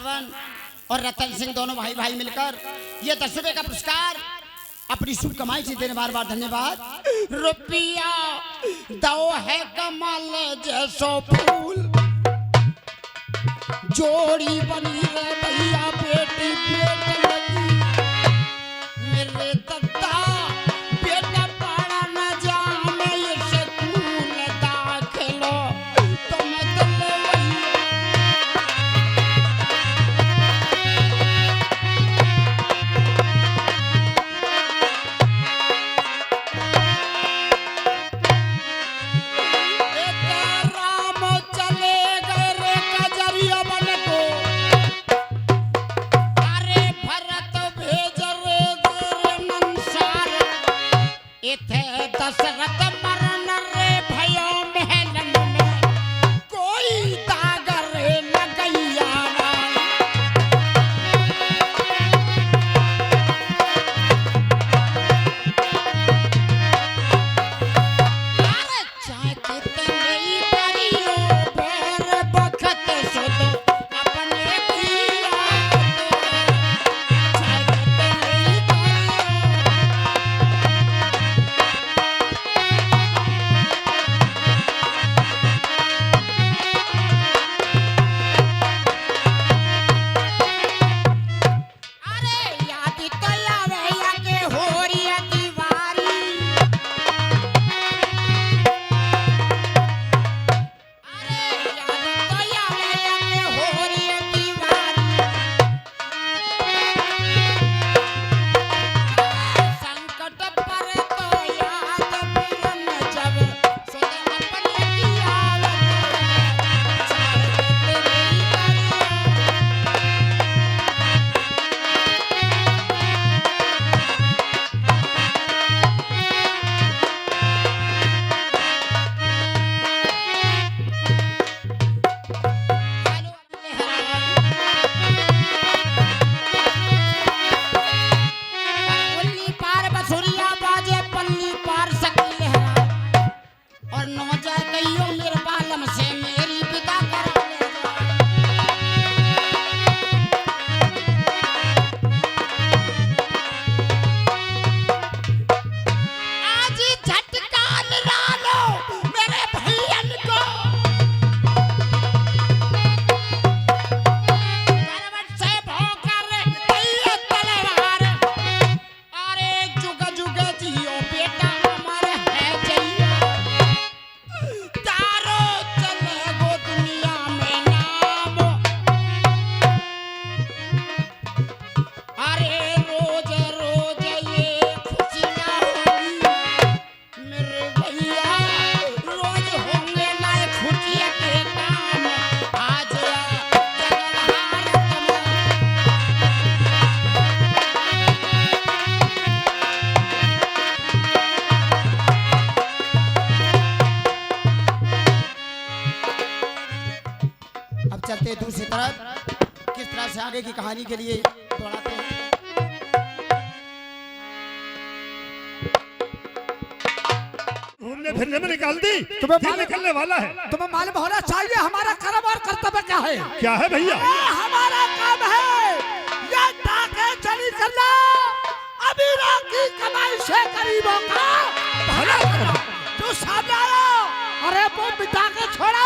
सरवन और रतन सिंह दोनों भाई भाई मिलकर ये 10 रुपए का पुरस्कार अपनी शुभ कमाई से देने बार बार धन्यवाद। रुपया दो है कमल जैसो फूल, जोड़ी बनी है भैया बेटी बेटी लगी। मेरे दद्दा बेटा पढ़ा न जाने ये स्कूल दाखिलो तुम दिल वही। दशरथ मरन रे भयो महलन में कोई दागर न गैया। अरे चाहे कितने करियो बेर बखत सुध अपने किया चाहे कितने चलते दूसरी तरफ किस तरह से आगे की कहानी के लिए दौड़ाते हैं। घूमने फिरने में निकाल दी, तुम्हें निकलने वाला है। तुम्हें मालूम होना चाहिए हमारा कर्म और कर्तव्य क्या है। क्या है भैया? हमारा काम है ये डाके चली करना, अमीरों की कमाई से गरीबों का भला करना। जो सामने आया अरे वो मिटा के छोड़ा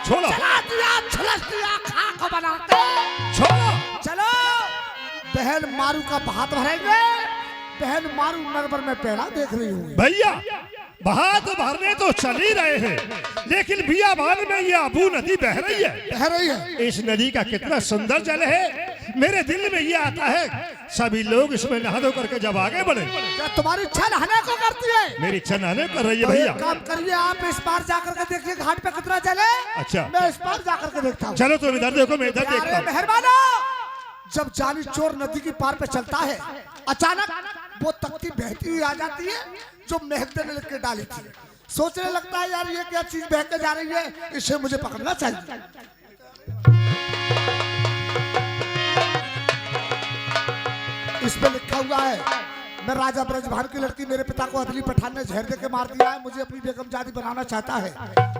चला दिया छलस दिया खाक बना के छोड़ो। चलो बहन मारू का भात भरेंगे। बहन मारू नरबर में पेड़ा देख रही हूँ भैया। भात भरने तो चल ही रहे हैं, लेकिन बियाबान में ये अबू नदी बह रही है। इस नदी का कितना सुंदर जल है। मेरे दिल में ये आता है सभी लोग इसमें नहा धो करके जब आगे बढ़े। क्या तुम्हारी इच्छा नहाने को करती है? मेरी इच्छा नहाने कर रही है भैया। काम करिए आप इस पार जाकर के देखिए घाट पे कितना जल है। अच्छा मैं इस पार जाकर के देखता हूँ। चलो तुम इधर देखो मैं इधर देखता हूँ। मेहरबानो, जब जानी चोर नदी की पार पे चलता है अचानक वो तख्ती बहती हुई आ जाती है जो मेहकते ने लिख के डाली थी। सोचने लगता है यार ये क्या चीज बह के जा रही है, इसे मुझे पकड़ना चाहिए। इस पे लिखा हुआ है मैं राजा ब्रजभान की लड़की, मेरे पिता को अदली पठान ने जहर दे के मार दिया है, मुझे अपनी बेगम जादी बनाना चाहता है।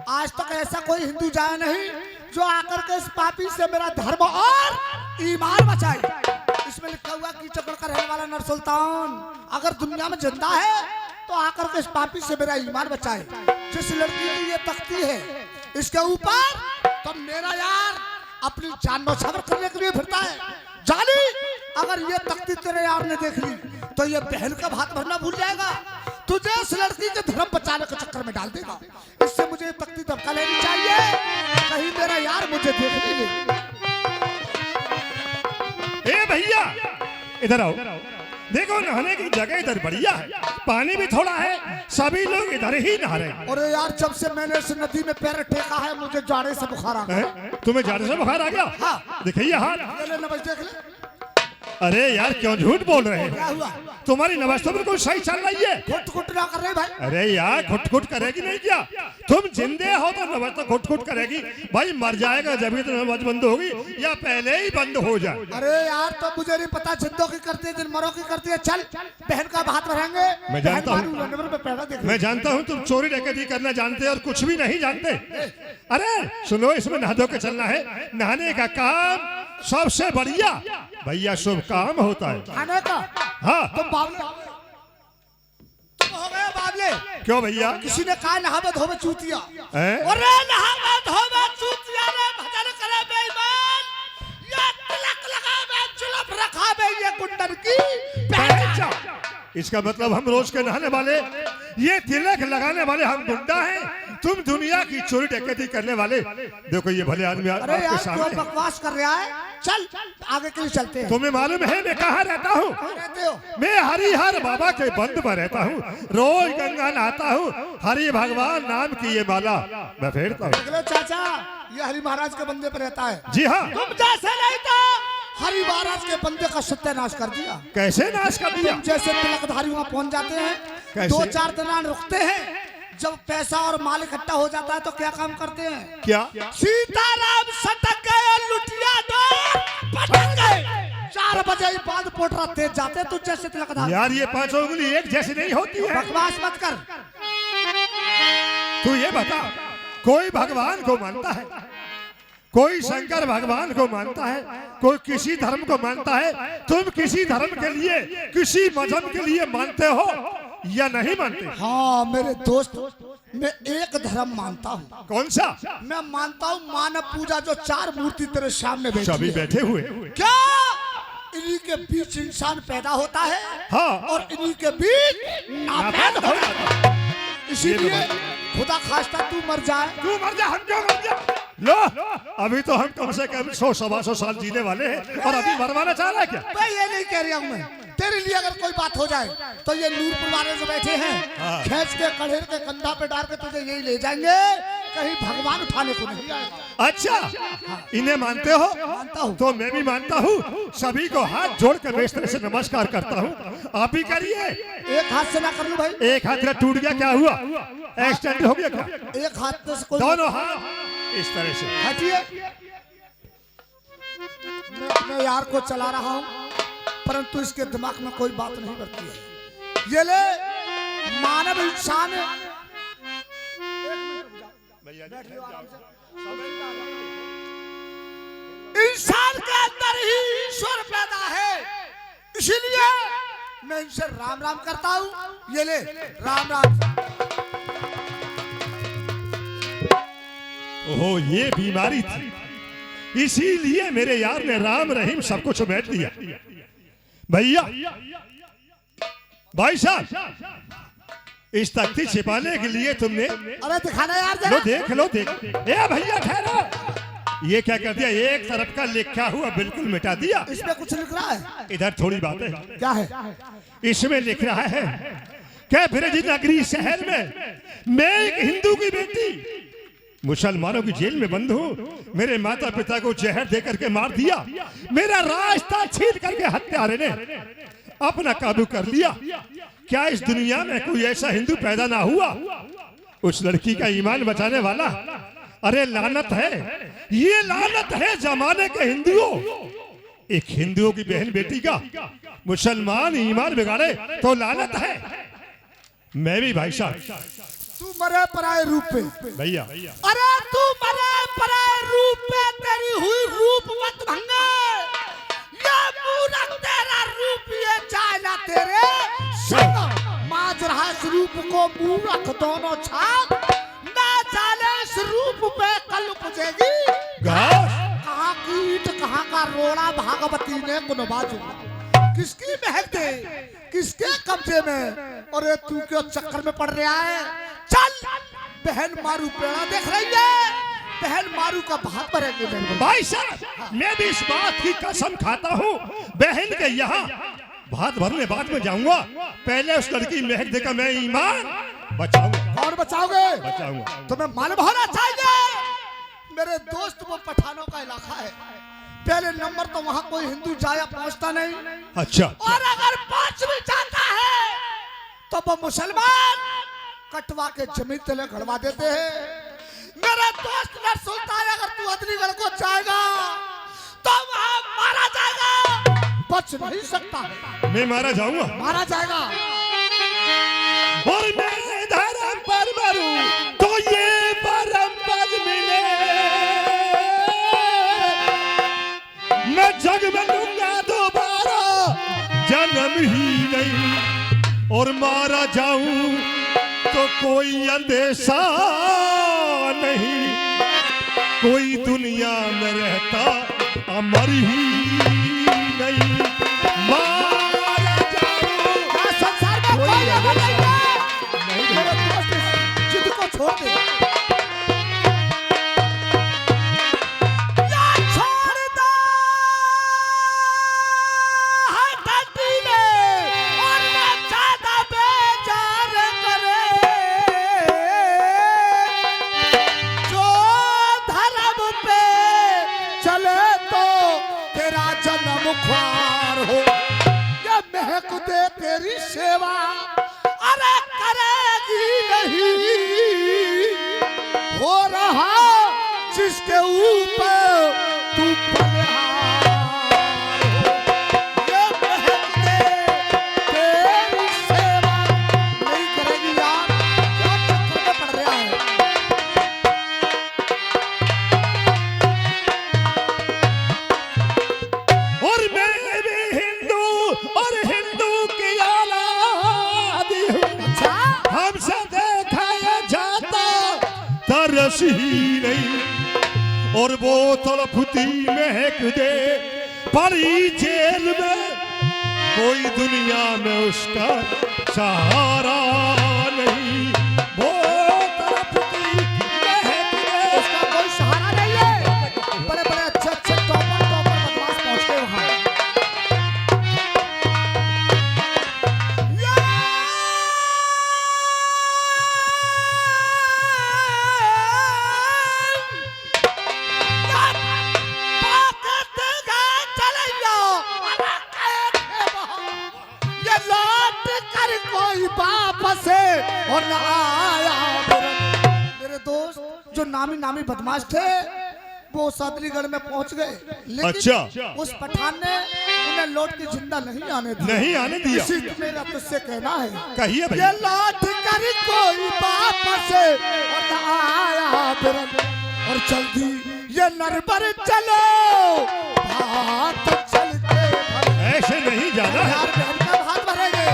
आज तक ऐसा कोई हिंदू जाया नहीं जो आकर के इस पापी से मेरा धर्म और ईमान बचाए। इसमें लिखा हुआ कि चक्र का रहने वाला नर सुल्तान अगर दुनिया में जिंदा है तो आकर के इस पापी से मेरा ईमान बचाए। जिस लड़की की ये तख्ती है इसके ऊपर तो मेरा यार अपनी जान बचावर करने के लिए फिरता है। जानी अगर ये तख्ती तेरे यार ने देख ली तो ये बहन का भात भरना भूल जाएगा, तुझे इस लड़की के धर्म बचाने के चक्कर में डाल देगा। इससे मुझे तख्ती दबका लेनी चाहिए, कहीं मेरा यार मुझे देख नहीं ले। ए भैया इधर आओ, देखो नहाने की जगह इधर बढ़िया है, पानी भी थोड़ा है, सभी लोग इधर ही नहा रहे हैं। अरे यार जब से मैंने इस नदी में पैर टेका है मुझे जाड़े से बुखार आ गया। तुम्हें जाड़े से बुखार आ गया? हाँ। दिखाइए हाथ। ये ले नमज देख ले। अरे यार क्यों झूठ बोल रहे क्या हो? हुआ? तुम्हारी नमाज तो बिल्कुल सही चल रही है। खुट ना कर रहे भाई। अरे यार खुट करेगी नहीं क्या? तुम जिंदे हो तो नमाज तो खुट करेगी भाई, मर जाएगा जब तो नमाज बंद होगी या पहले ही बंद हो जाए। अरे यार तो मुझे नहीं पता, जिंदों की करती है दिन मरों की करती है। चल बहन का भात भरेंगे। मैं जानता हूँ, मैं जानता हूँ तुम चोरी डकैती करना जानते और कुछ भी नहीं जानते। अरे सुनो, इसमें नहा धो के चलना है। नहाने का काम सबसे बढ़िया भैया शुभ काम होता है। खाने का? हाँ। तुम बावले हो गए बावले। क्यों भैया? किसी ने कहा नहावे धोवे चूतिया। हैं? अरे नहावे धोवे चूतिया ने भजन करे बेईमान, ये तिलक लगावे जुल्फ रखावे ये गुंडन की पहचान। इसका मतलब हम रोज के नहाने वाले, ये तिलक लगाने वाले हम गुंडा हैं, तुम दुनिया की चोरी डकैती करने वाले। देखो ये भले आदमी अरे आपके यार सामने क्यों बकवास कर रहा है? चल आगे के लिए चलते हैं। तुम्हें मालूम है मैं कहाँ रहता हूँ? रहते हो? मैं हरिहर बाबा के बंद में रहता हूँ, रोज गंगा नहाता हूँ, हरि भगवान नाम की ये माला मैं फेरता हूँ। देख लो चाचा, ये हरि महाराज के बंदे पे रहता है। जी हाँ। तुम जैसे नहीं था हरि महाराज के बंदे का सत्यानाश कर दिया। कैसे नाश कर दिया? तुम जैसे तिलकधारी वहाँ पहुँच जाते हैं, कैसे? 2-4 दिन रुकते हैं, जब पैसा और माल इकट्ठा हो जाता है तो क्या काम करते हैं? क्या? सीताराम सटक गए, लुटिया दो पटक गए। 4 बजे ही बाद पोटरा तेज जाते हैं। तू जैसे तिलकधारी यार ये पांचों उंगली एक जैसी नहीं होती है। बकवास मत कर। तू ये बता, कोई भगवान को मानता है, कोई शंकर भगवान को मानता है, कोई किसी धर्म को मानता है, तुम किसी धर्म के लिए किसी मजहब के लिए मानते हो या नहीं मानते? हाँ मेरे दोस्त, मैं एक धर्म मानता हूँ। कौन सा? मैं मानता हूँ मानव पूजा, जो 4 मूर्ति तेरे सामने बैठी सभी है। बैठे हुए। क्या इन्हीं के बीच इंसान पैदा होता है? हाँ। और इन्हीं के बीच नापैद हो जाता है। इसीलिए खुदा खास्ता तू मर जाए। तू मर जा, हम क्यों मर जा? लो अभी तो हम कम से कम 100-125 साल जीने वाले हैं और अभी मरवाना चाह रहा है क्या? मैं ये नहीं कह रहा हूँ। मैं तेरे लिए अगर कोई बात हो जाए तो ये नूरपुर वाले जो बैठे हैं खींच के कड़ेर के कंधा पे डाल के तुझे यही ले जाएंगे, कहीं भगवान उठाने को नहीं आएगा। अच्छा इन्हें मानते हो? मानता हूँ। तो मैं भी मानता हूँ। सभी को हाथ जोड़कर मैं इस तरह से नमस्कार करता हूँ, आप भी करिए। एक हाथ से ना कर लूं भाई? एक हाथ का टूट गया, क्या हुआ? एक्सीडेंट हो गया क्या? एक हाथ से कोई दोनों हाथ इस तरह से हटिए। मैं अपने यार को चला रहा हूँ परंतु इसके दिमाग में कोई बात नहीं बढ़ती है। ये ले मानव इंसान इंसान के अंदर ही ईश्वर पैदा है, इसीलिए मैं इनसे राम राम करता हूँ। ये ले राम राम। ओहो ये बीमारी थी, इसीलिए मेरे यार ने राम रहीम सब कुछ बैठ दिया। भैया भाई साहब इस तख्ती छिपाने के लिए तुमने, अरे दिखाना यार जरा। लो देख लो देख। ए भैया ठहरो, ये क्या कर दिया? एक तरफ का लिखा हुआ बिल्कुल मिटा दिया। इसमें कुछ लिख रहा है? इधर थोड़ी बात है। क्या है? इसमें लिख रहा है क्या ब्रज नगरी शहर में मैं एक हिंदू की बेटी मुसलमानों की जेल में बंद हूँ। मेरे माता पिता को जहर दे करके मार दिया, मेरा रास्ता छीन करके हत्यारे ने अपना काबू कर लिया। क्या इस दुनिया में कोई ऐसा हिंदू पैदा ना हुआ उस लड़की का ईमान बचाने वाला? अरे लानत है, ये लानत है जमाने के हिंदुओं। एक हिंदुओं की बहन बेटी का मुसलमान ईमान बिगाड़े तो लानत है। मैं भी भाई साहब, तू मरे पराए रूप पे भैया अरे तू मरे पराए रूप पे, तेरी हुई रूप मत भंगे। रूप को मूरख दोनों छाक, ना जाने इस रूप पे कल उपजेगी घास। कहाँ की ईंट कहाँ का रोड़ा भागवती ने गुनबाजू। किसकी महक दे, किसके कब्जे में, और ये तू क्यों चक्कर में पड़ रहा है? चल बहन मारू पेड़ा देख रही है, बहन मारू का भात भरेंगे। भाई साहब मैं भी इस बात की कसम खाता हूँ, बहन के यहाँ भात भरने बाद में जाऊंगा, पहले उस लड़की महक देकर मैं ईमान बचाऊंगा। कौन बचाओगे? बचाऊंगा। तुम्हें मालूम होना चाहिए मेरे दोस्त, वो पठानों का इलाका है, पहले नंबर तो वहाँ कोई हिंदू जाया पहुँचता नहीं। अच्छा। और अगर पहुँच भी जाता है तो वो मुसलमान कटवा के जमीन तले खड़वा देते हैं। मेरा दोस्त ने सुनता है अगर तू अदलीगढ़ को जाएगा तो वहाँ मारा जाएगा, बच नहीं सकता है। मैं मारा जाऊंगा? मारा जाएगा। और मैं धर्म पर मरूं तो ये परम पद मिले, मैं जग में लूंगा दोबारा जन्म ही नहीं, और मारा जाऊं तो कोई अंदेशा नहीं, कोई दुनिया में रहता अमर ही नहीं, मारा जाऊं संसार में कोई अमर नहीं है। मेरे दोस्त इस जिद को छोड़ दे। या छोड़ दो है धरती में और न ज्यादा बेजार करे, जो धर्म पे चले तो तेरा जन्म ख्वार हो। ये महक दे तेरी सेवा, अरे करेगी नहीं, हो रहा जिसके ऊपर तू बलिहार हो। ये महक दे तेरी सेवा, नहीं करेगी यार, क्या चक्कर में पड़ रहा है? और मैं भी हिंदू और हिंदू की औलाद हूँ, अच्छा हमसे देखाया जाता तरस ही नहीं, और वो तड़पती महक दे पड़ी जेल में, कोई दुनिया में उसका सहारा नहीं, वो तड़पती महक दे। उसका कोई सहारा नहीं है। बड़े बड़े अच्छे अच्छे टॉपर बदमाश पहुंच गए वहां। ये लौट कर कोई वापस और न आया। मेरे दोस्त जो नामी नामी बदमाश थे वो सदरीगढ़ में पहुंच गए, लेकिन अच्छा। उस पठान ने उन्हें लौट के जिंदा नहीं आने दिया। नहीं आने दिया। इसी मेरा तुझसे कहना है, कहिए भैया। ये लौट कर कोई वापस और न आया बिरन, और जल्दी ये नरबर चलो भात चलते भरे। ऐसे नहीं जाना है। यार बहन का भात भरेंगे,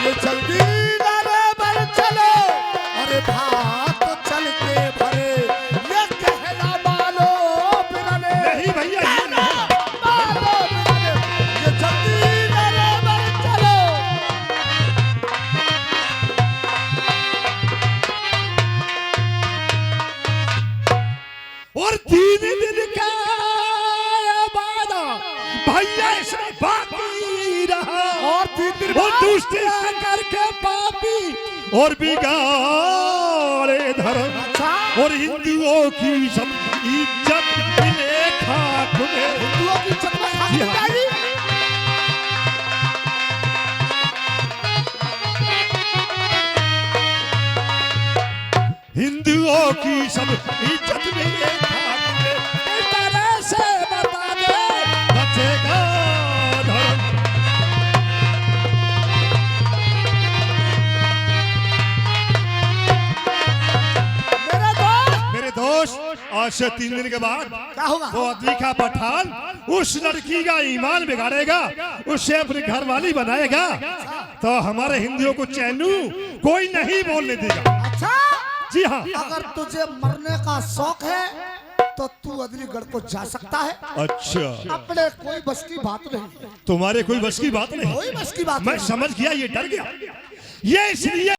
ये जल्दी नरबर चलो, अरे भात चलते भरे, ये कहना मानो बिरने। नहीं भैया ये नहीं। मानो बिरने, ये जल्दी नरबर चलो। और 3 दिन का वादा भैया इसमें बाकी रहा, और 3 दिन वो बाद दुष्टिया करके पापी और बिगाड़े धर्म, अच्छा और हिंदुओं की सब इज्जत मिले खाक में। हिंदुओं की इज्जत में खाक जी हाँ। जाएगी। हिंदुओं की सब इज्जत मिले खाक में, इस तरह से बता दे बचेगा धर्म। मेरे दोस्त मेरे दोस्त आज से 3 दिन के बाद क्या होगा? वो अदली का पठान उस लड़की का ईमान बिगाड़ेगा, उसे अपनी घरवाली बनाएगा, तो हमारे हिंदुओं को चैनू कोई नहीं बोलने देगा। अच्छा, जी हाँ। अगर तुझे मरने का शौक है तो तू अदलीगढ़ को जा सकता है। अच्छा, अपने कोई बस की बात नहीं, तुम्हारे कोई बस की बात नहीं। कोई बस की बात मैं नहीं। समझ गया, ये डर गया, ये इसलिए